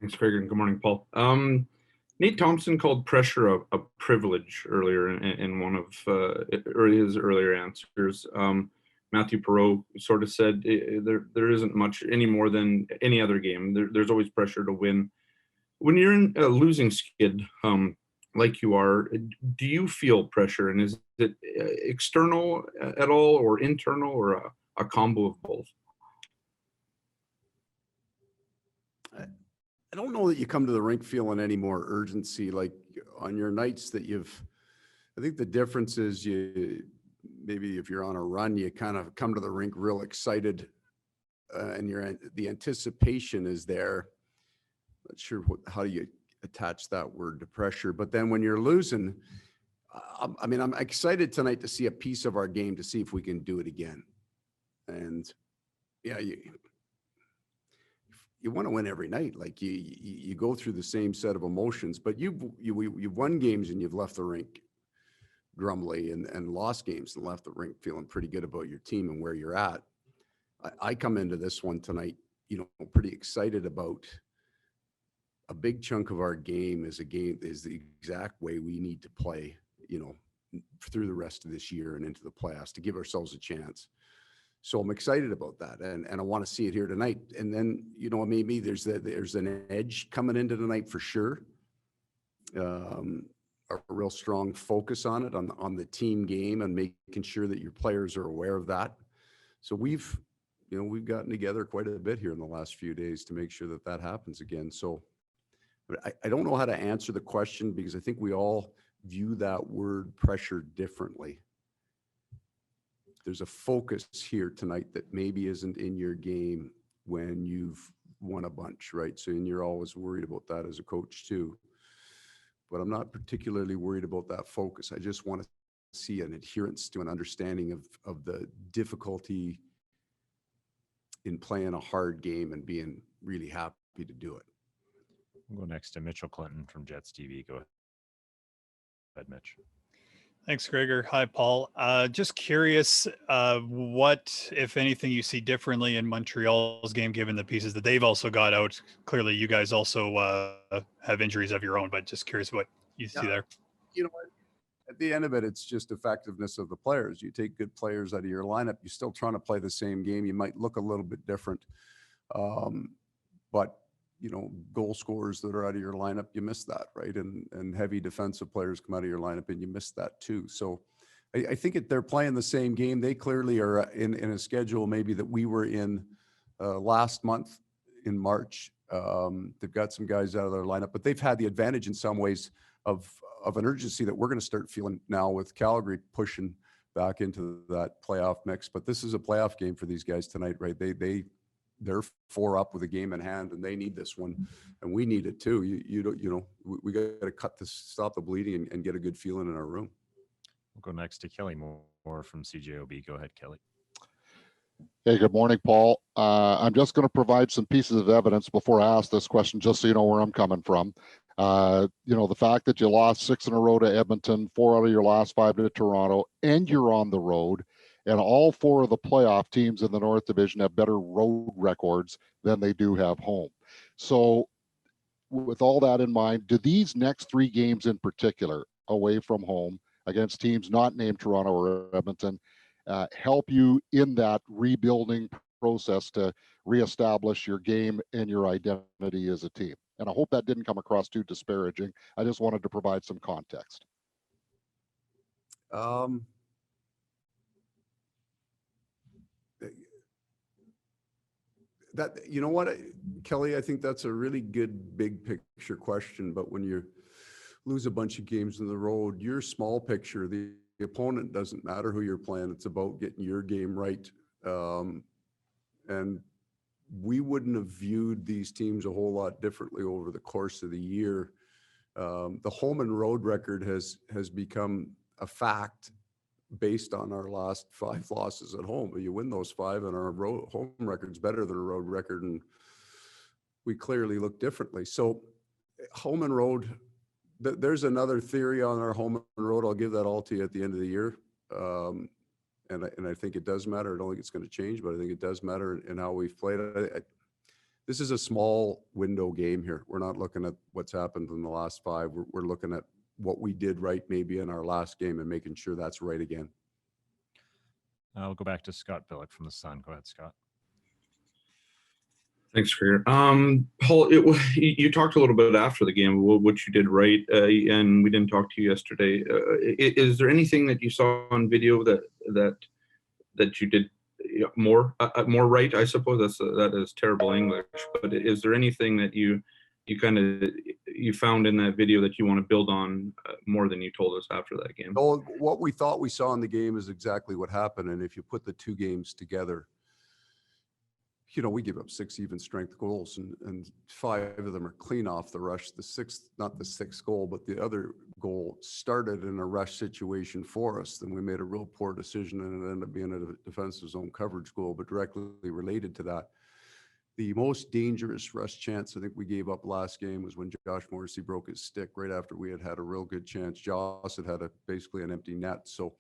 Thanks, Craig, and good morning, Paul. Nate Thompson called pressure a privilege earlier in one of his earlier answers. Matthew Perot sort of said there isn't much any more than any other game. There's always pressure to win. When you're in a losing skid, like you are, do you feel pressure, and is it external at all, or internal, or a combo of both? I don't know that you come to the rink feeling any more urgency, like on your nights that I think the difference is maybe if you're on a run, you kind of come to the rink real excited, and the anticipation is there. Not sure how you attach that word to pressure, but then when you're losing, I'm excited tonight to see a piece of our game to see if we can do it again. And yeah, you want to win every night. Like you go through the same set of emotions, but you've won games and you've left the rink grumbly, and lost games and left the rink feeling pretty good about your team and where you're at. I come into this one tonight, pretty excited about a big chunk of our game is the exact way we need to play, through the rest of this year and into the playoffs to give ourselves a chance. So I'm excited about that, and I want to see it here tonight. And then, maybe there's an edge coming into tonight for sure. A real strong focus on it, on the team game, and making sure that your players are aware of that. So we've gotten together quite a bit here in the last few days to make sure that that happens again. So I don't know how to answer the question, because I think we all view that word pressure differently. There's a focus here tonight that maybe isn't in your game when you've won a bunch, right? So, and you're always worried about that as a coach too. But I'm not particularly worried about that focus. I just want to see an adherence to an understanding of the difficulty in playing a hard game and being really happy to do it. We'll go next to Mitchell Clinton from Jets TV. Go ahead, Mitch. Thanks, Gregor. Hi, Paul. Just curious, what, if anything, you see differently in Montreal's game, given the pieces that they've also got out. Clearly, you guys also have injuries of your own, but just curious what you see there. You know what? At the end of it, it's just effectiveness of the players. You take good players out of your lineup, you're still trying to play the same game. You might look a little bit different. But goal scorers that are out of your lineup, you miss that, right? And heavy defensive players come out of your lineup and you miss that too. So I think they're playing the same game. They clearly are in a schedule maybe that we were in last month in March. They've got some guys out of their lineup, but they've had the advantage in some ways of an urgency that we're going to start feeling now with Calgary pushing back into that playoff mix. But this is a playoff game for these guys tonight, right? They're 4 up with a game in hand, and they need this one, and we need it too. We got to stop the bleeding and get a good feeling in our room. We'll go next to Kelly Moore from CJOB. Go ahead, Kelly. Hey, good morning, Paul. I'm just going to provide some pieces of evidence before I ask this question, just so you know where I'm coming from. The fact that you lost 6 in a row to Edmonton, 4 out of your last 5 to Toronto, and you're on the road. And all 4 of the playoff teams in the North Division have better road records than they do have home. So with all that in mind, do these next 3 games in particular, away from home, against teams not named Toronto or Edmonton, help you in that rebuilding process to reestablish your game and your identity as a team? And I hope that didn't come across too disparaging. I just wanted to provide some context. Kelly, I think that's a really good big picture question. But when you lose a bunch of games on the road, your small picture, the opponent doesn't matter who you're playing. It's about getting your game right. And we wouldn't have viewed these teams a whole lot differently over the course of the year. The home and road record has become a fact based on our last 5 losses at home. But you win those 5 and our home record's better than a road record, and we clearly look differently. So home and road, there's another theory on our home and road. I'll give that all to you at the end of the year. And I think it does matter. I don't think it's going to change, but I think it does matter in how we've played. this is a small window game here. We're not looking at what's happened in the last 5. We're looking at what we did right maybe in our last game and making sure that's right again. I'll go back to Scott Billick from the Sun. Go ahead, Scott. Thanks, Greer. Paul, you talked a little bit after the game about what you did right, and we didn't talk to you yesterday. Is there anything that you saw on video that you did more right? I suppose that is terrible English, but is there anything that you found in that video that you want to build on more than you told us after that game? Well, what we thought we saw in the game is exactly what happened, and if you put the 2 games together, we give up 6 even strength goals, and 5 of them are clean off the rush. The 6th, not the 6th goal, but the other goal started in a rush situation for us. Then we made a real poor decision, and it ended up being a defensive zone coverage goal, but directly related to that. The most dangerous rush chance I think we gave up last game was when Josh Morrissey broke his stick right after we had a real good chance. Josh had basically an empty net. So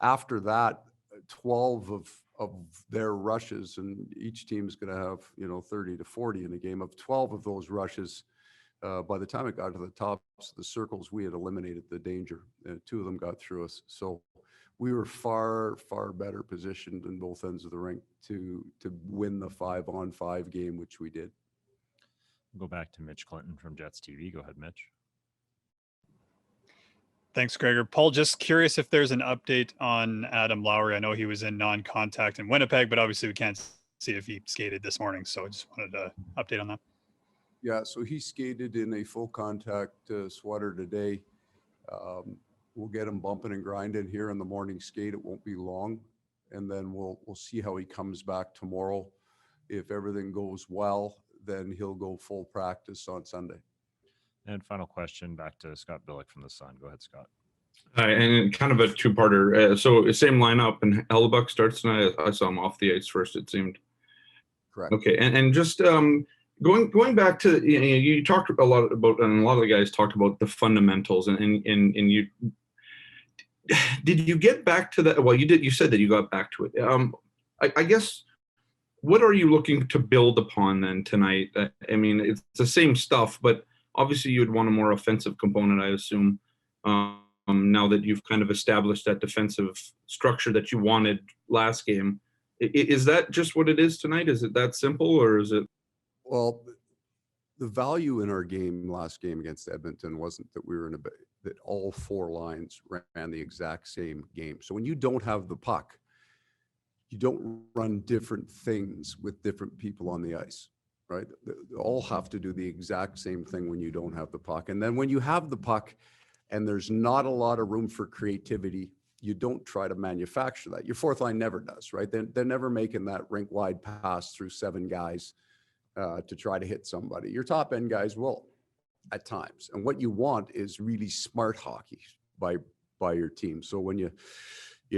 after that, 12 of their rushes, and each team is going to have 30 to 40 in a game. Of 12 of those rushes, by the time it got to the tops of the circles, we had eliminated the danger. 2 of them got through us. So we were far better positioned in both ends of the rink to win the 5-on-5 game, which we did. We'll go back to Mitch Clinton from Jets TV. Go ahead, Mitch. Thanks, Gregor. Paul, just curious if there's an update on Adam Lowry. I know he was in non-contact in Winnipeg, but obviously we can't see if he skated this morning. So I just wanted to update on that. Yeah, so he skated in a full contact sweater today. We'll get him bumping and grinding here in the morning skate. It won't be long. And then we'll see how he comes back tomorrow. If everything goes well, then he'll go full practice on Sunday. And final question back to Scott Billick from the Sun. Go ahead, Scott. And kind of a 2-parter. So same lineup, and Hellebuck starts tonight. I saw him off the ice first, it seemed. Correct. Okay, and just going back to you talked a lot about, and a lot of the guys talked about the fundamentals, and you did you get back to that? Well, you did. You said that you got back to it. I guess, what are you looking to build upon then tonight? I mean, it's the same stuff, but obviously you would want a more offensive component, I assume, now that you've kind of established that defensive structure that you wanted last game. Is that just what it is tonight? Is it that simple, or is it? Well, the value in our game last game against Edmonton wasn't that we were that all 4 lines ran the exact same game. So when you don't have the puck, you don't run different things with different people on the ice, right? They all have to do the exact same thing when you don't have the puck. And then when you have the puck and there's not a lot of room for creativity, you don't try to manufacture that. Your 4th line never does, right? They're never making that rink-wide pass through 7 guys to try to hit somebody. Your top end guys will at times. And what you want is really smart hockey by your team. So when you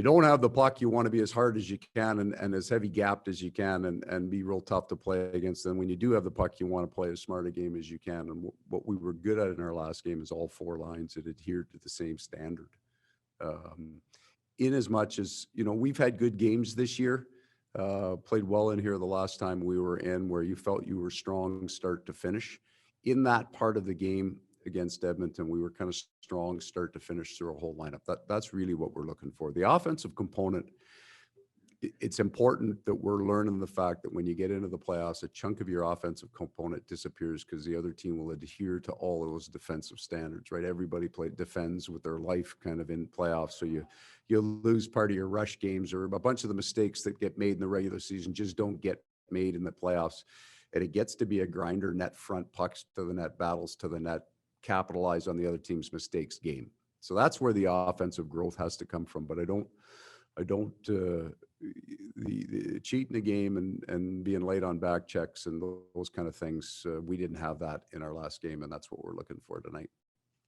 don't have the puck, you want to be as hard as you can and as heavy gapped as you can and be real tough to play against them. When you do have the puck, you want to play as smart a game as you can. And what we were good at in our last game is all 4 lines that adhered to the same standard. In as much as, we've had good games this year, played well in here the last time we were in, where you felt you were strong start to finish. In that part of the game against Edmonton, we were kind of strong start to finish through a whole lineup. That's really what we're looking for. The offensive component, it's important that we're learning the fact that when you get into the playoffs, a chunk of your offensive component disappears because the other team will adhere to all of those defensive standards, right? Everybody defends with their life kind of in playoffs. So you lose part of your rush games, or a bunch of the mistakes that get made in the regular season just don't get made in the playoffs. And it gets to be a grinder, net front, pucks to the net, battles to the net, capitalize on the other team's mistakes game. So that's where the offensive growth has to come from. But I don't the cheating the game and being late on back checks and those kind of things. We didn't have that in our last game, and that's what we're looking for tonight.